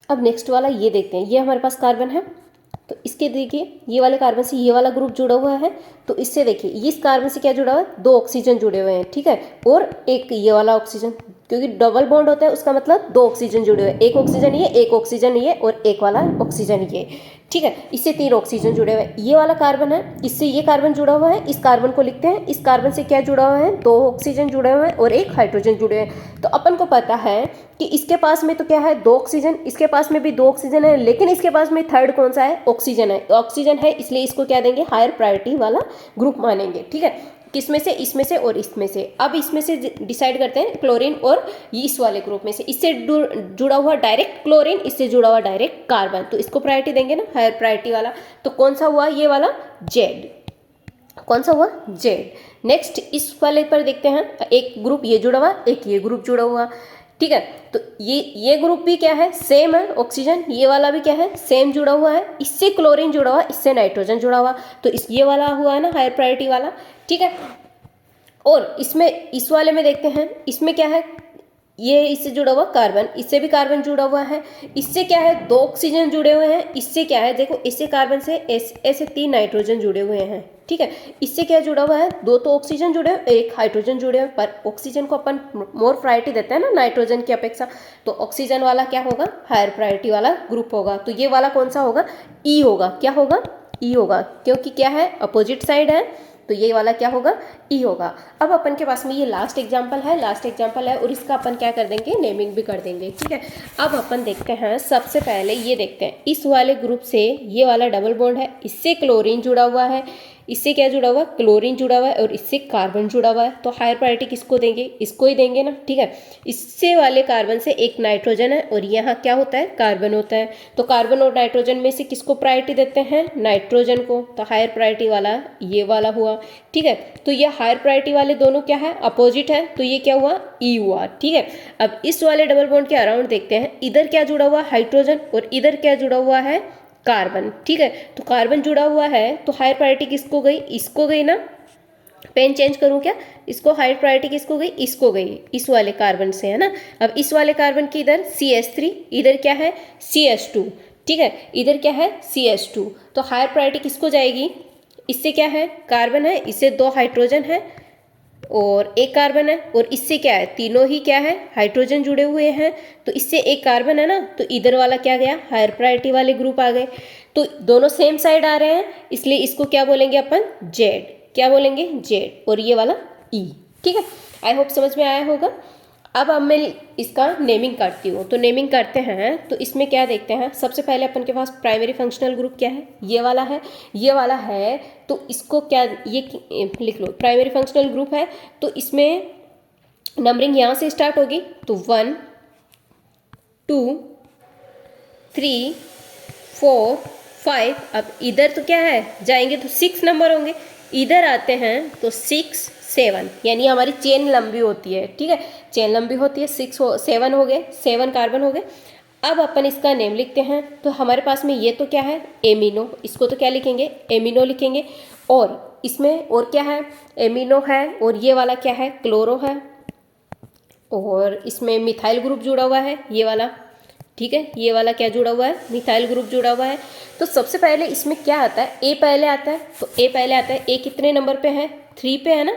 A: अब नेक्स्ट वाला ये देखते हैं, ये हमारे पास कार्बन है, तो इसके देखिए ये वाले कार्बन से ये वाला ग्रुप जुड़ा हुआ है, तो इससे देखिए इस कार्बन से क्या जुड़ा हुआ है, 2 ऑक्सीजन जुड़े हुए हैं, ठीक है, और 1 ये वाला ऑक्सीजन, क्योंकि डबल बॉन्ड होता है उसका मतलब 2 ऑक्सीजन जुड़े हुए हैं, 1 ऑक्सीजन ये, 1 ऑक्सीजन ये और 1 वाला ऑक्सीजन ये, ठीक है। इससे 3 ऑक्सीजन जुड़े हुए हैं। ये वाला कार्बन है, इससे ये कार्बन जुड़ा हुआ है, इस कार्बन को लिखते हैं, इस कार्बन से क्या जुड़ा हुआ है, 2 ऑक्सीजन जुड़े हुए हैं और 1 हाइड्रोजन जुड़े हुए हैं। तो अपन को पता है कि इसके पास में तो क्या है, 2 ऑक्सीजन, इसके पास में भी 2 ऑक्सीजन है, लेकिन इसके पास में थर्ड कौन सा है, ऑक्सीजन है। तो ऑक्सीजन है इसलिए इसको क्या देंगे, हायर प्रायोरिटी वाला ग्रुप मानेंगे, ठीक है। किसमें से, इसमें से और इसमें से। अब इसमें से डिसाइड करते हैं क्लोरीन और इस वाले ग्रुप में से, इससे जुड़ा हुआ डायरेक्ट क्लोरीन, इससे जुड़ा हुआ डायरेक्ट कार्बन, तो इसको प्रायोरिटी देंगे ना, हायर प्रायोरिटी वाला। तो कौन सा हुआ, ये वाला जेड, कौन सा हुआ, जेड। नेक्स्ट इस वाले पर देखते हैं, एक ग्रुप ये जुड़ा हुआ, एक ये ग्रुप जुड़ा हुआ। ठीक है। तो ये ग्रुप भी क्या है, सेम है ऑक्सीजन, ये वाला भी क्या है, सेम जुड़ा हुआ है, इससे क्लोरीन जुड़ा हुआ, इससे नाइट्रोजन जुड़ा हुआ, तो ये वाला हुआ है ना हायर प्रायोरिटी वाला, ठीक है। और इसमें इस वाले में देखते हैं, इसमें क्या है, ये इससे जुड़ा हुआ कार्बन, इससे भी कार्बन जुड़ा हुआ है, इससे क्या है, 2 ऑक्सीजन जुड़े हुए हैं, इससे क्या है, देखो इससे कार्बन से ऐसे 3 नाइट्रोजन जुड़े हुए हैं, ठीक है। इससे क्या जुड़ा हुआ है, 2 तो ऑक्सीजन जुड़े हैं, 1 हाइड्रोजन जुड़े हैं, पर ऑक्सीजन को अपन मोर प्रायोरिटी देते हैं ना नाइट्रोजन की अपेक्षा, तो ऑक्सीजन वाला क्या होगा, हायर प्रायोरिटी वाला ग्रुप होगा। तो ये वाला कौन सा होगा, ई होगा, क्या होगा, ई होगा, क्योंकि क्या है, अपोजिट साइड है, तो ये वाला क्या होगा, ई होगा। अब अपन के पास में ये लास्ट एग्जाम्पल है और इसका अपन क्या कर देंगे, नेमिंग भी कर देंगे, ठीक है। अब अपन देखते हैं, सबसे पहले ये देखते हैं, इस वाले ग्रुप से ये वाला डबल बॉन्ड है, इससे क्लोरीन जुड़ा हुआ है, इससे क्या जुड़ा हुआ, क्लोरीन जुड़ा हुआ है, और इससे कार्बन जुड़ा हुआ है, तो हायर प्रायोरिटी किसको देंगे, इसको ही देंगे ना, ठीक है। इससे वाले कार्बन से एक नाइट्रोजन है और यहाँ क्या होता है, कार्बन होता है, तो कार्बन और नाइट्रोजन में से किसको प्रायोरिटी देते हैं, नाइट्रोजन को, तो हायर प्रायोरिटी वाला ये वाला हुआ, ठीक है। तो ये हायर प्रायोरिटी वाले दोनों क्या है, अपोजिट है, तो ये क्या हुआ, ई हुआ, ठीक है। अब इस वाले डबल बॉन्ड के अराउंड देखते हैं, इधर क्या जुड़ा हुआ, हाइड्रोजन, और इधर क्या जुड़ा हुआ है, कार्बन, ठीक है। तो कार्बन जुड़ा हुआ है, तो हायर प्रायोरिटी किसको गई, इसको गई ना, पेन चेंज करूं क्या, इसको हायर प्रायोरिटी किसको गई, इसको गई, इस वाले कार्बन से, है ना। अब इस वाले कार्बन की इधर CH3, इधर क्या है, CH2, ठीक है, इधर क्या है, CH2, तो हायर प्रायोरिटी किसको जाएगी, इससे क्या है, कार्बन है, इससे 2 हाइड्रोजन है और 1 कार्बन है, और इससे क्या है, तीनों ही क्या है, हाइड्रोजन जुड़े हुए हैं, तो इससे 1 कार्बन है ना, तो इधर वाला क्या गया, हायर प्रायोरिटी वाले ग्रुप आ गए, तो दोनों सेम साइड आ रहे हैं, इसलिए इसको क्या बोलेंगे अपन, जेड, क्या बोलेंगे, जेड, और ये वाला ई, ठीक है। आई होप समझ में आया होगा। अब मैं इसका नेमिंग करती हूँ, तो नेमिंग करते हैं, तो इसमें क्या देखते हैं, सबसे पहले अपन के पास प्राइमरी फंक्शनल ग्रुप क्या है, ये वाला है, ये वाला है, तो इसको क्या, ये लिख लो, प्राइमरी फंक्शनल ग्रुप है, तो इसमें नंबरिंग यहाँ से स्टार्ट होगी, तो 1 2 3 4 5, अब इधर तो क्या है, जाएंगे तो 6 नंबर होंगे, इधर आते हैं तो 6 7, यानी हमारी चेन लंबी होती है, ठीक है, चेन लंबी होती है, 7 हो गए, 7 कार्बन हो गए। अब अपन इसका नेम लिखते हैं, तो हमारे पास में ये तो क्या है, एमिनो, इसको तो क्या लिखेंगे, एमिनो लिखेंगे, और इसमें और क्या है, एमिनो है, और ये वाला क्या है, क्लोरो है, और इसमें मिथाइल ग्रुप जुड़ा हुआ है, ये वाला, ठीक है, ये वाला क्या जुड़ा हुआ है, मिथाइल ग्रुप जुड़ा हुआ है। तो सबसे पहले इसमें क्या आता है, ए पहले आता है, तो ए पहले आता है, ए कितने नंबर पे है, 3 पे है ना,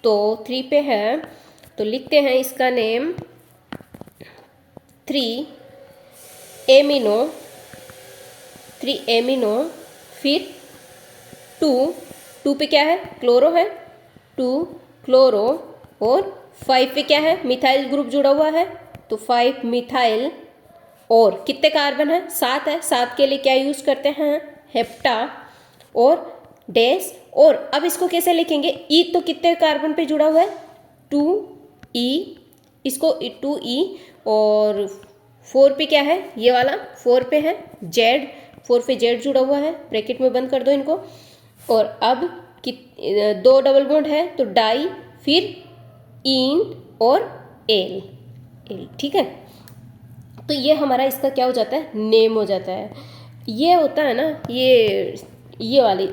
A: तो 3 पे है, तो लिखते हैं इसका नेम 3 एमिनो, 3 एमिनो, फिर 2 पे क्या है, क्लोरो है, 2 क्लोरो, और 5 पे क्या है, मिथाइल ग्रुप जुड़ा हुआ है, तो 5 मिथाइल, और कितने कार्बन है, 7 है, 7 के लिए क्या यूज़ करते हैं, हेप्टा और डैश, और अब इसको कैसे लिखेंगे, ई तो कितने कार्बन पे जुड़ा हुआ है, 2E, इसको 2E, और 4 पे क्या है, ये वाला 4 पे है जेड, 4 पे जेड जुड़ा हुआ है, ब्रैकेट में बंद कर दो इनको, और अब 2 डबल बॉन्ड है, तो डाई, फिर इन और एल, ठीक है। तो ये हमारा इसका क्या हो जाता है, नेम हो जाता है, ये होता है ना, ये वाली,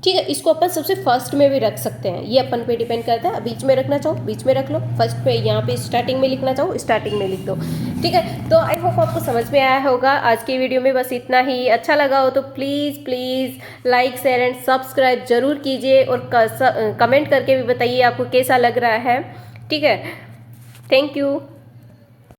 A: ठीक है। इसको अपन सबसे फर्स्ट में भी रख सकते हैं, ये अपन पे डिपेंड करता है, बीच में रखना चाहो बीच में रख लो, फर्स्ट पे यहाँ पे स्टार्टिंग में लिखना चाहो स्टार्टिंग में लिख दो, ठीक है। तो आई होप आपको समझ में आया होगा। आज की वीडियो में बस इतना ही, अच्छा लगा हो तो please like share and subscribe जरूर कीजिए, और कमेंट करके भी बताइए आपको कैसा लग रहा है, ठीक है। Thank you.